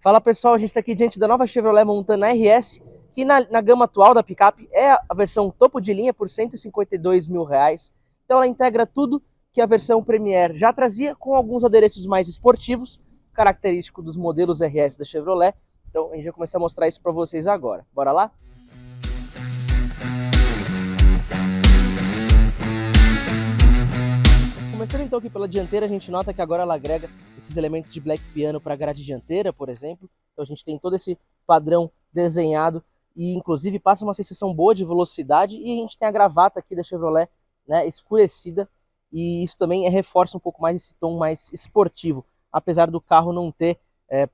Fala pessoal, a gente está aqui diante da nova Chevrolet Montana RS, que na gama atual da picape é a versão topo de linha por R$152 mil. Então ela integra tudo que a versão Premier já trazia, com alguns adereços mais esportivos, característico dos modelos RS da Chevrolet. Então a gente vai começar a mostrar isso para vocês agora. Bora lá? Começando então aqui pela dianteira, a gente nota que agora ela agrega esses elementos de black piano para a grade dianteira, por exemplo. Então a gente tem todo esse padrão desenhado e inclusive passa uma sensação boa de velocidade, e a gente tem a gravata aqui da Chevrolet, né, escurecida, e isso também reforça um pouco mais esse tom mais esportivo, apesar do carro não ter,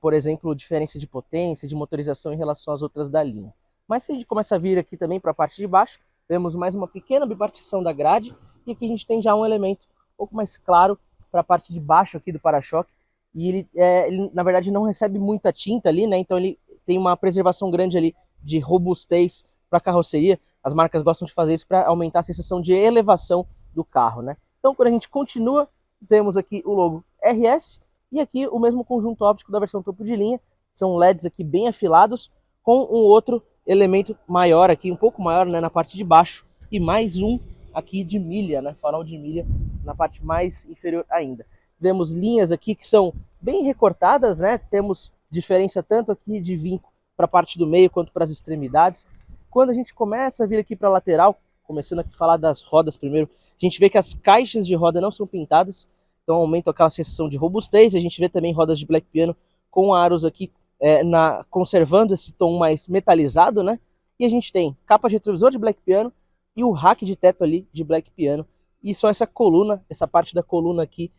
por exemplo, diferença de potência, de motorização em relação às outras da linha. Mas se a gente começa a vir aqui também para a parte de baixo, vemos mais uma pequena bipartição da grade, e aqui a gente tem já um elemento um pouco mais claro para a parte de baixo aqui do para-choque, e ele na verdade não recebe muita tinta ali, né? Então ele tem uma preservação grande ali de robustez para a carroceria. As marcas gostam de fazer isso para aumentar a sensação de elevação do carro, né? Então quando a gente continua, temos aqui o logo RS e aqui o mesmo conjunto óptico da versão topo de linha. São LEDs aqui bem afilados, com um outro elemento maior aqui, um pouco maior, né, na parte de baixo, e mais um aqui de milha, né, farol de milha na parte mais inferior ainda. Vemos linhas aqui que são bem recortadas, né? Temos diferença tanto aqui de vinco para a parte do meio quanto para as extremidades. Quando a gente começa a vir aqui para a lateral, começando aqui a falar das rodas primeiro, a gente vê que as caixas de roda não são pintadas, então aumenta aquela sensação de robustez. A gente vê também rodas de black piano com aros aqui conservando esse tom mais metalizado, né? E a gente tem capa de retrovisor de black piano e o rack de teto ali de black piano, e só essa coluna, essa parte da coluna aqui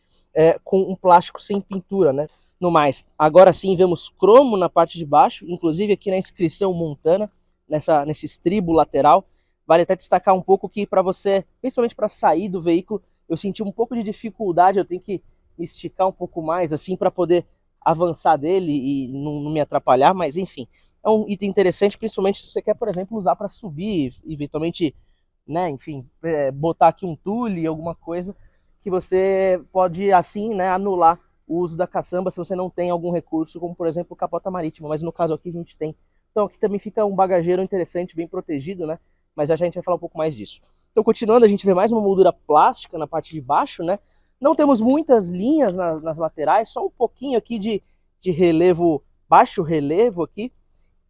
com um plástico sem pintura, né? No mais, agora sim vemos cromo na parte de baixo, inclusive aqui na inscrição Montana, nesse estribo lateral. Vale até destacar um pouco que para você, principalmente para sair do veículo, eu senti um pouco de dificuldade, eu tenho que me esticar um pouco mais assim para poder avançar dele e não me atrapalhar, mas enfim, é um item interessante, principalmente se você quer, por exemplo, usar para subir, eventualmente, né, enfim, botar aqui um tule, alguma coisa, que você pode assim, né, anular o uso da caçamba se você não tem algum recurso, como por exemplo capota marítima, mas no caso aqui a gente tem. Então aqui também fica um bagageiro interessante, bem protegido, né, mas já a gente vai falar um pouco mais disso. Então continuando, a gente vê mais uma moldura plástica na parte de baixo, né, não temos muitas linhas nas laterais, só um pouquinho aqui de relevo, baixo relevo aqui,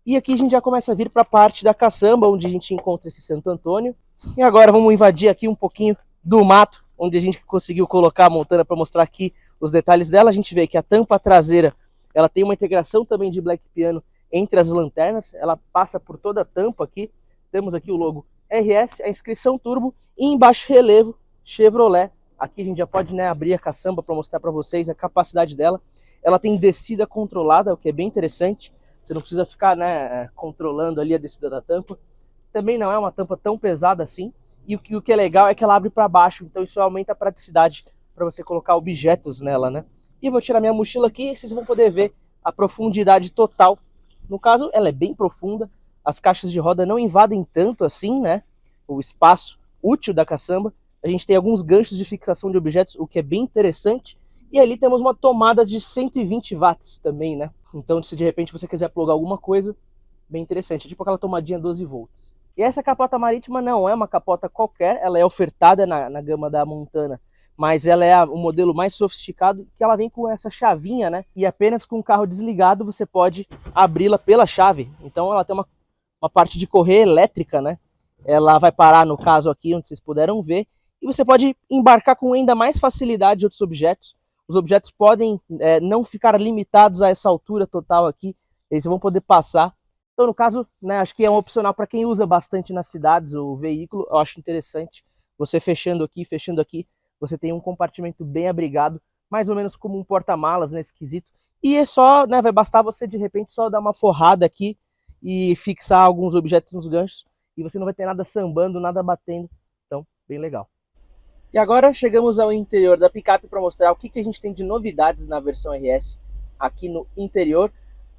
e aqui a gente já começa a vir para a parte da caçamba, onde a gente encontra esse Santo Antônio. E agora vamos invadir aqui um pouquinho do mato, onde a gente conseguiu colocar a Montana para mostrar aqui os detalhes dela. A gente vê que a tampa traseira, ela tem uma integração também de black piano entre as lanternas, ela passa por toda a tampa aqui. Temos aqui o logo RS, a inscrição turbo e em baixo relevo Chevrolet. Aqui a gente já pode, né, abrir a caçamba para mostrar para vocês a capacidade dela. Ela tem descida controlada, o que é bem interessante. Você não precisa ficar, né, controlando ali a descida da tampa. Também não é uma tampa tão pesada assim. E o que é legal é que ela abre para baixo, então isso aumenta a praticidade para você colocar objetos nela, né? E vou tirar minha mochila aqui e vocês vão poder ver a profundidade total. No caso, ela é bem profunda. As caixas de roda não invadem tanto assim, né, o espaço útil da caçamba. A gente tem alguns ganchos de fixação de objetos, o que é bem interessante. E ali temos uma tomada de 120 watts também, né? Então se de repente você quiser plugar alguma coisa, bem interessante. É tipo aquela tomadinha 12 volts. E essa capota marítima não é uma capota qualquer, ela é ofertada na gama da Montana, mas ela é o modelo mais sofisticado, que ela vem com essa chavinha, né? E apenas com o carro desligado você pode abri-la pela chave. Então ela tem uma parte de correia elétrica, né? Ela vai parar no caso aqui, onde vocês puderam ver, e você pode embarcar com ainda mais facilidade outros objetos. Os objetos podem não ficar limitados a essa altura total aqui, eles vão poder passar. Então, no caso, né, acho que é um opcional para quem usa bastante nas cidades o veículo. Eu acho interessante. Você fechando aqui, você tem um compartimento bem abrigado, mais ou menos como um porta-malas nesse quesito. E é só, né, vai bastar você de repente só dar uma forrada aqui e fixar alguns objetos nos ganchos, e você não vai ter nada sambando, nada batendo. Então, bem legal. E agora chegamos ao interior da picape para mostrar o que a gente tem de novidades na versão RS aqui no interior.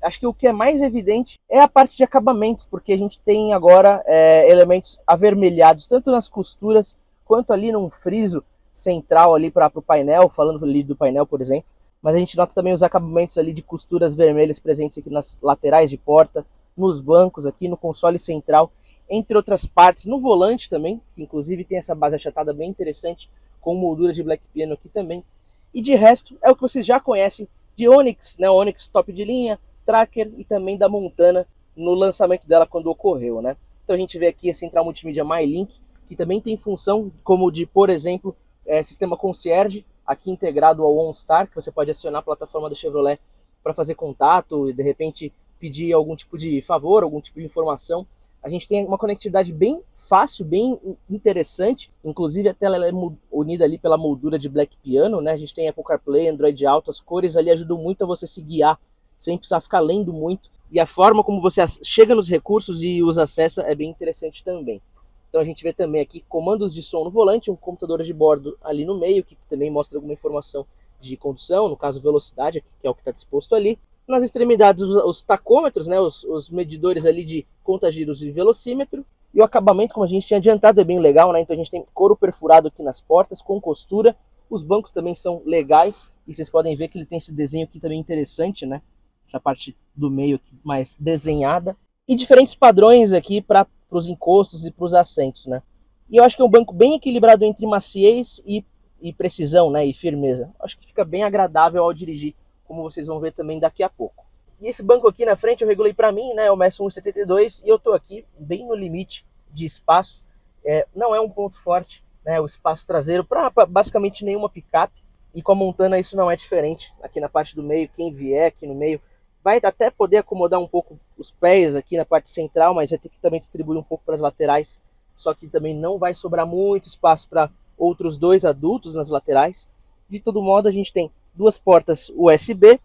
Acho que o que é mais evidente é a parte de acabamentos, porque a gente tem agora elementos avermelhados, tanto nas costuras, quanto ali num friso central ali para o painel, falando ali do painel, por exemplo. mas a gente nota também os acabamentos ali de costuras vermelhas presentes aqui nas laterais de porta, nos bancos aqui, no console central, entre outras partes, no volante também, que inclusive tem essa base achatada bem interessante, com moldura de Black Piano aqui também. E de resto, é o que vocês já conhecem de Onix, né? Onix top de linha, Tracker e também da Montana no lançamento dela quando ocorreu, né? Então a gente vê aqui a central multimídia MyLink, que também tem função como de, por exemplo, sistema concierge, aqui integrado ao OnStar, que você pode acionar a plataforma da Chevrolet para fazer contato e de repente pedir algum tipo de favor, algum tipo de informação. A gente tem uma conectividade bem fácil, bem interessante, inclusive a tela é unida ali pela moldura de Black Piano, né? A gente tem Apple CarPlay, Android Auto, as cores ali ajudam muito a você se guiar, sem precisar ficar lendo muito, e a forma como você chega nos recursos e os acessa é bem interessante também. Então a gente vê também aqui comandos de som no volante, um computador de bordo ali no meio, que também mostra alguma informação de condução, no caso velocidade, que é o que está disposto ali. Nas extremidades os tacômetros, né, os medidores ali de contagiros e velocímetro. E o acabamento, como a gente tinha adiantado, é bem legal, né? Então a gente tem couro perfurado aqui nas portas, com costura. Os bancos também são legais, e vocês podem ver que ele tem esse desenho aqui também interessante, né? Essa parte do meio aqui mais desenhada. E diferentes padrões aqui para os encostos e para os assentos, né? E eu acho que é um banco bem equilibrado entre maciez e precisão, né? E firmeza. Acho que fica bem agradável ao dirigir, como vocês vão ver também daqui a pouco. E esse banco aqui na frente eu regulei para mim, né? Eu meço 1,72 e eu tô aqui bem no limite de espaço. Não é um ponto forte, né? O espaço traseiro para basicamente nenhuma picape. E com a Montana isso não é diferente. Aqui na parte do meio, quem vier aqui no meio vai até poder acomodar um pouco os pés aqui na parte central, mas vai ter que também distribuir um pouco para as laterais. Só que também não vai sobrar muito espaço para outros dois adultos nas laterais. De todo modo, a gente tem duas portas USB.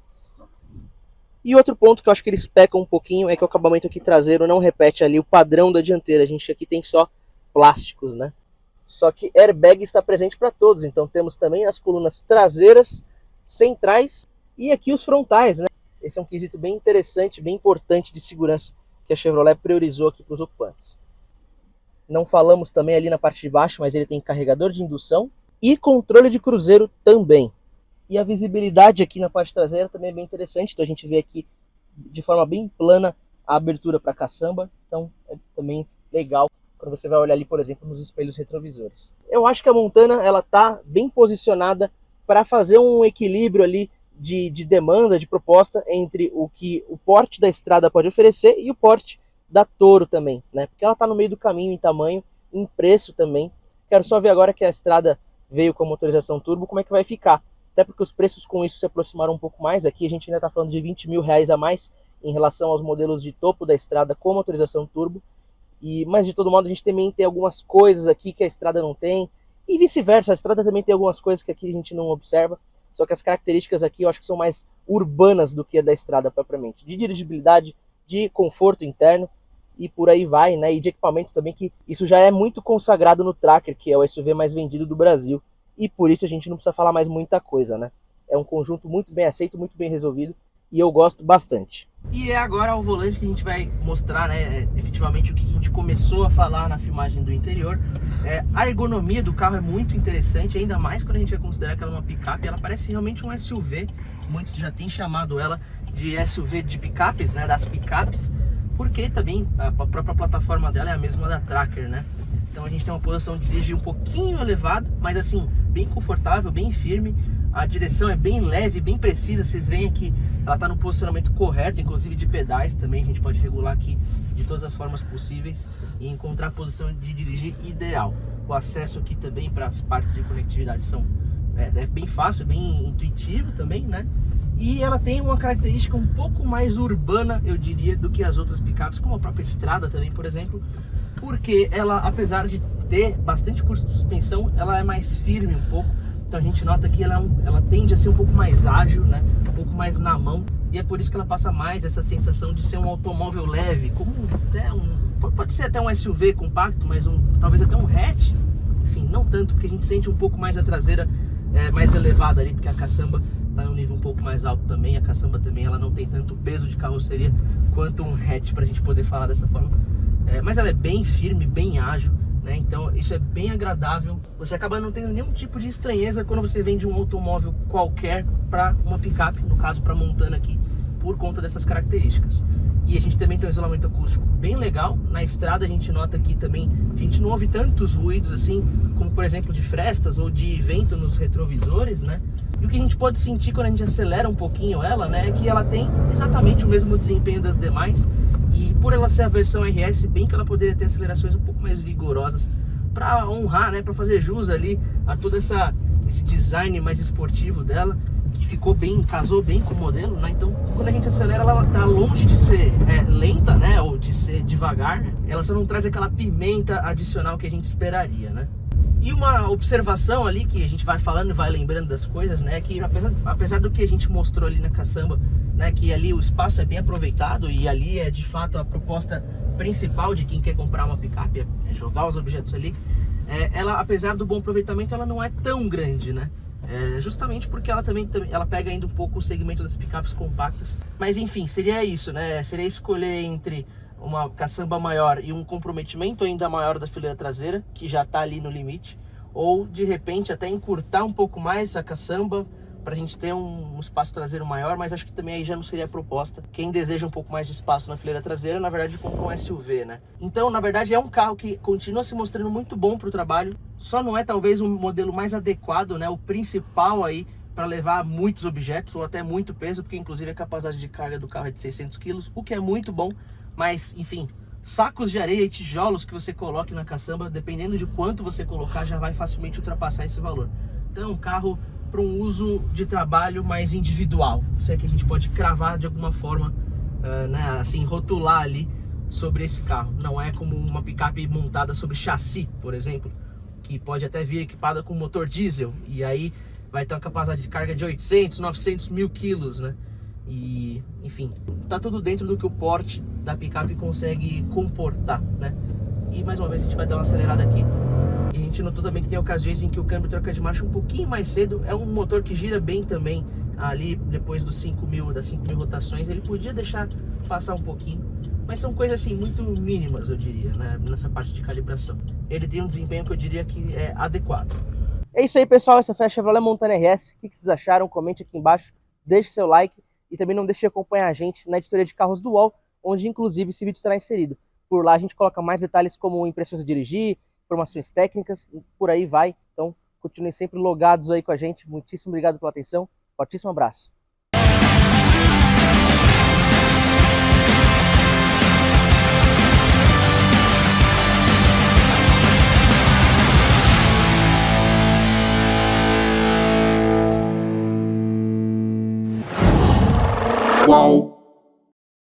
E outro ponto que eu acho que eles pecam um pouquinho é que o acabamento aqui traseiro não repete ali o padrão da dianteira. A gente aqui tem só plásticos, né? Só que airbag está presente para todos. Então temos também as colunas traseiras, centrais e aqui os frontais, né? Esse é um quesito bem interessante, bem importante de segurança que a Chevrolet priorizou aqui para os ocupantes. Não falamos também ali na parte de baixo, mas ele tem carregador de indução e controle de cruzeiro também. E a visibilidade aqui na parte traseira também é bem interessante. Então a gente vê aqui de forma bem plana a abertura para caçamba. Então é também legal quando você vai olhar ali, por exemplo, nos espelhos retrovisores. Eu acho que a Montana ela está bem posicionada para fazer um equilíbrio ali de demanda, de proposta entre o que o porte da estrada pode oferecer e o porte da Toro também, né? Porque ela está no meio do caminho em tamanho, em preço também. Quero só ver agora que a estrada veio com a motorização turbo, como é que vai ficar. Até porque os preços com isso se aproximaram um pouco mais. Aqui a gente ainda está falando de R$20 mil a mais em relação aos modelos de topo da estrada com motorização turbo. Mas de todo modo a gente também tem algumas coisas aqui que a estrada não tem. E vice-versa, a estrada também tem algumas coisas que aqui a gente não observa. Só que as características aqui eu acho que são mais urbanas do que a da estrada propriamente. De dirigibilidade, de conforto interno e por aí vai, né? E de equipamento também, que isso já é muito consagrado no Tracker, que é o SUV mais vendido do Brasil. E por isso a gente não precisa falar mais muita coisa, né? É um conjunto muito bem aceito, muito bem resolvido. E eu gosto bastante. E é agora ao volante que a gente vai mostrar, né, efetivamente o que a gente começou a falar na filmagem do interior. A ergonomia do carro é muito interessante, ainda mais quando a gente vai considerar que ela é uma picape. Ela parece realmente um SUV, muitos já têm chamado ela de SUV de picapes, né, das picapes, porque também a própria plataforma dela é a mesma da Tracker, né? Então a gente tem uma posição de dirigir um pouquinho elevada, mas assim, bem confortável, bem firme. A direção é bem leve, bem precisa. Vocês veem aqui, ela está no posicionamento correto, inclusive de pedais também. A gente pode regular aqui de todas as formas possíveis e encontrar a posição de dirigir ideal. O acesso aqui também para as partes de conectividade é bem fácil, bem intuitivo também, né? E ela tem uma característica um pouco mais urbana, eu diria, do que as outras picapes, como a própria estrada também, por exemplo, porque ela, apesar de ter bastante curso de suspensão, ela é mais firme um pouco. Então a gente nota que ela tende a ser um pouco mais ágil, né? Um pouco mais na mão. E é por isso que ela passa mais essa sensação de ser um automóvel leve, como até pode ser até um SUV compacto, mas talvez até um hatch. Enfim, não tanto, porque a gente sente um pouco mais a traseira mais elevada ali, porque a caçamba está em um nível um pouco mais alto também. A caçamba também ela não tem tanto peso de carroceria quanto um hatch, para a gente poder falar dessa forma. Mas ela é bem firme, bem ágil. né? Então isso é bem agradável. Você acaba não tendo nenhum tipo de estranheza quando você vende um automóvel qualquer para uma picape, no caso para Montana aqui, por conta dessas características. E a gente também tem um isolamento acústico bem legal. Na estrada a gente nota aqui também, a gente não ouve tantos ruídos assim, como por exemplo de frestas ou de vento nos retrovisores, né? E o que a gente pode sentir quando a gente acelera um pouquinho ela, né, é que ela tem exatamente o mesmo desempenho das demais. E por ela ser a versão RS, bem que ela poderia ter acelerações um pouco mais vigorosas para honrar, né, para fazer jus ali a todo esse design mais esportivo dela, que ficou bem, casou bem com o modelo, né? Então, quando a gente acelera, ela tá longe de ser lenta, né, ou de ser devagar. Ela só não traz aquela pimenta adicional que a gente esperaria, né? E uma observação ali que a gente vai falando e vai lembrando das coisas, né, que apesar do que a gente mostrou ali na caçamba, né, que ali o espaço é bem aproveitado e ali é de fato a proposta principal de quem quer comprar uma picape, é jogar os objetos ali, ela, apesar do bom aproveitamento, ela não é tão grande, né? Justamente porque ela também ela pega ainda um pouco o segmento das picapes compactas. Mas enfim, seria isso, né? Seria escolher entre uma caçamba maior e um comprometimento ainda maior da fileira traseira, que já está ali no limite, ou de repente até encurtar um pouco mais a caçamba para a gente ter um espaço traseiro maior, mas acho que também aí já não seria a proposta. Quem deseja um pouco mais de espaço na fileira traseira, na verdade compra um SUV, né? Então, na verdade, é um carro que continua se mostrando muito bom para o trabalho, só não é talvez um modelo mais adequado, né? O principal aí para levar muitos objetos ou até muito peso, porque inclusive a capacidade de carga do carro é de 600 kg, o que é muito bom. Mas, enfim, sacos de areia e tijolos que você coloque na caçamba, dependendo de quanto você colocar, já vai facilmente ultrapassar esse valor. Então é um carro para um uso de trabalho mais individual. Isso é que a gente pode cravar de alguma forma, né, assim, rotular ali sobre esse carro. Não é como uma picape montada sobre chassi, por exemplo, que pode até vir equipada com motor diesel, e aí vai ter uma capacidade de carga de 800, 900, 1000 quilos, né? E, enfim, tá tudo dentro do que o porte da picape consegue comportar, né? E mais uma vez a gente vai dar uma acelerada aqui. E a gente notou também que tem ocasiões em que o câmbio troca de marcha um pouquinho mais cedo. É um motor que gira bem também ali depois dos 5.000, das 5.000 rotações. Ele podia deixar passar um pouquinho, mas são coisas assim muito mínimas, eu diria, né, nessa parte de calibração. Ele tem um desempenho que eu diria que é adequado. É isso aí, pessoal, essa foi a Chevrolet Montana RS. O que vocês acharam? Comente aqui embaixo, deixe seu like e também não deixe de acompanhar a gente na editoria de carros do UOL, onde inclusive esse vídeo estará inserido. Por lá a gente coloca mais detalhes como impressões a dirigir, informações técnicas, por aí vai. Então continuem sempre logados aí com a gente. Muitíssimo obrigado pela atenção, fortíssimo abraço. Qual?